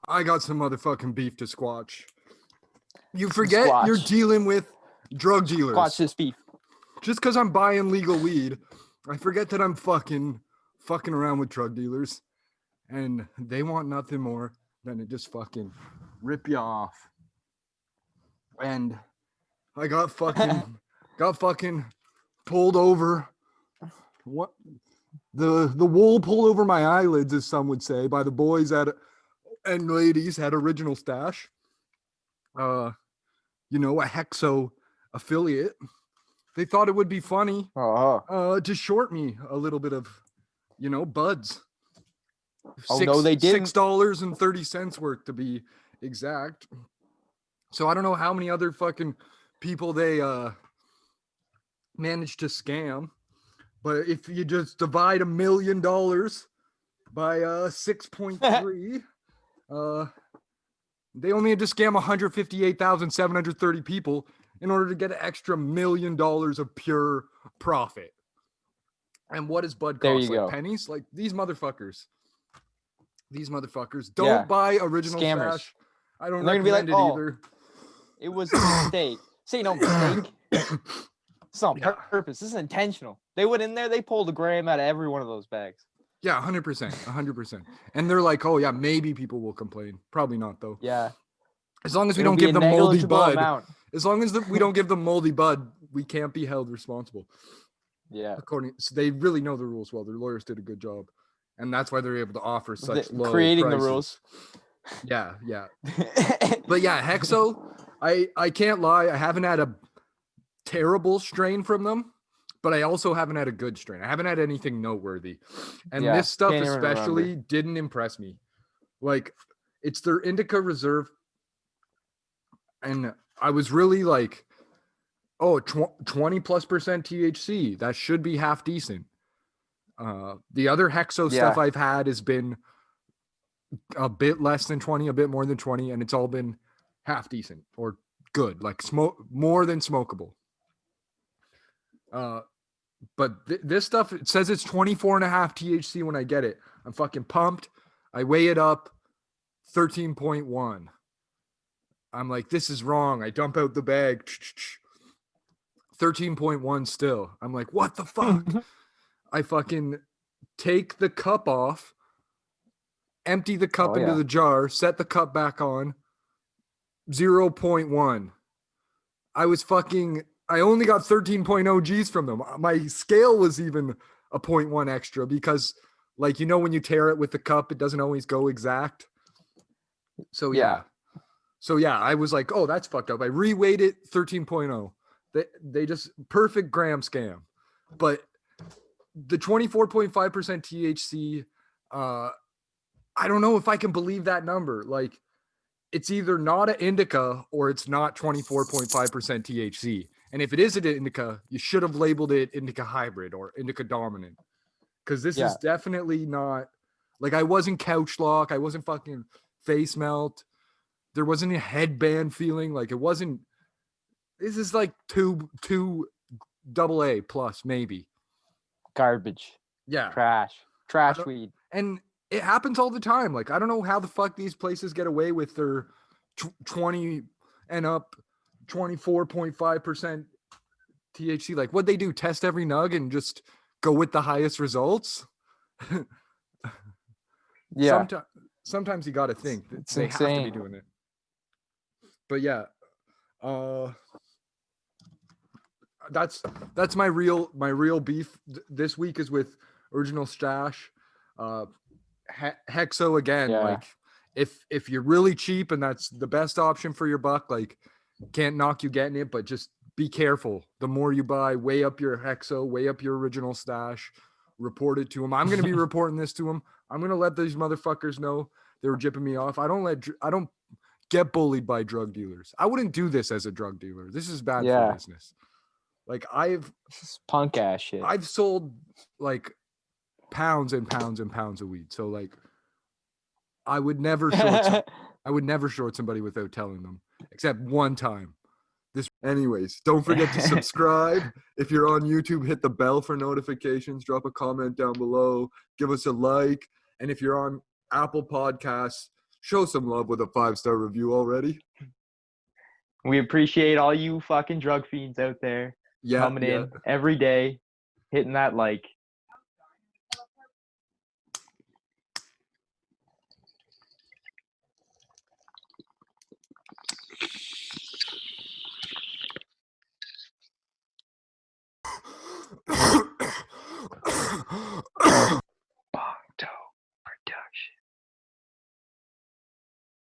I got some motherfucking beef to squatch. You forget you're dealing with drug dealers. Squatch this beef. Just because I'm buying legal weed, I forget that I'm fucking around with drug dealers, and they want nothing more than to just fucking rip you off. And I got fucking pulled over. What? The wool pulled over my eyelids, as some would say, by the boys and ladies at Original Stash. A HEXO affiliate. They thought it would be funny to short me a little bit of, buds. No, they didn't. $6.30 worth to be exact. So I don't know how many other fucking people they managed to scam. But if you just divide $1 million by 6.3, they only had to scam 158,730 people in order to get an extra $1 million of pure profit. And what does bud cost? Like pennies? Like these motherfuckers. Don't buy Original Scammers. Stash. I don't recommend it either. It was a mistake. Say no mistake. It's on purpose. This is intentional. They went in there. They pulled a gram out of every one of those bags. Yeah, 100%. And they're like, oh yeah, maybe people will complain. Probably not though. Yeah. As long as we don't give them moldy bud. Amount. As long as we don't give them moldy bud, we can't be held responsible. Yeah. So they really know the rules well. Their lawyers did a good job. And that's why they're able to offer such low creating prices. The rules. Yeah. But yeah, HEXO, I can't lie. I haven't had a terrible strain from them, but I also haven't had a good strain. I haven't had anything noteworthy. And this stuff especially didn't impress me. Like, it's their Indica Reserve. And I was really like, 20+% THC. That should be half decent. The other HEXO stuff I've had has been a bit less than 20, a bit more than 20, and it's all been half decent or good, like more than smokable. But this stuff, it says it's 24.5 THC when I get it. I'm fucking pumped. I weigh it up, 13.1. I'm like, this is wrong. I dump out the bag. 13.1 still. I'm like, what the fuck? I fucking take the cup off, empty the cup into the jar, set the cup back on, 0.1. I only got 13.0 G's from them. My scale was even a 0.1 extra because, like, when you tear it with the cup, it doesn't always go exact. So, yeah. I was like, oh, that's fucked up. I reweighed it, 13.0. They just perfect gram scam. But the 24.5% THC, I don't know if I can believe that number. Like, it's either not an indica or it's not 24.5% THC. And if it is an indica, you should have labeled it indica hybrid or indica dominant. Because this is definitely not, like, I wasn't couch lock. I wasn't fucking face melt. There wasn't a headband feeling. Like, it wasn't, this is like two AA plus maybe. Garbage. Yeah. Trash weed. And it happens all the time. Like, I don't know how the fuck these places get away with their 20 and up 24.5% THC. Like, what'd they do? Test every nug and just go with the highest results? Yeah. Sometimes you got to think that they have to be doing it. But yeah, that's my real beef this week is with Original Stash. HEXO again. Like, if you're really cheap and that's the best option for your buck, like, can't knock you getting it, but just be careful. The more you buy, weigh up your HEXO, weigh up your Original Stash, report it to them. I'm going to be reporting this to them. I'm going to let these motherfuckers know they were jipping me off. I don't get bullied by drug dealers. I wouldn't do this as a drug dealer. This is bad for business. Like, punk ass shit. I've sold like pounds and pounds and pounds of weed. So, like, I would never short somebody without telling them, except one time. Anyways, don't forget to subscribe. If you're on YouTube, hit the bell for notifications. Drop a comment down below. Give us a like. And if you're on Apple Podcasts, Show some love with a 5-star review already. We appreciate all you fucking drug fiends out there coming in every day, hitting that like.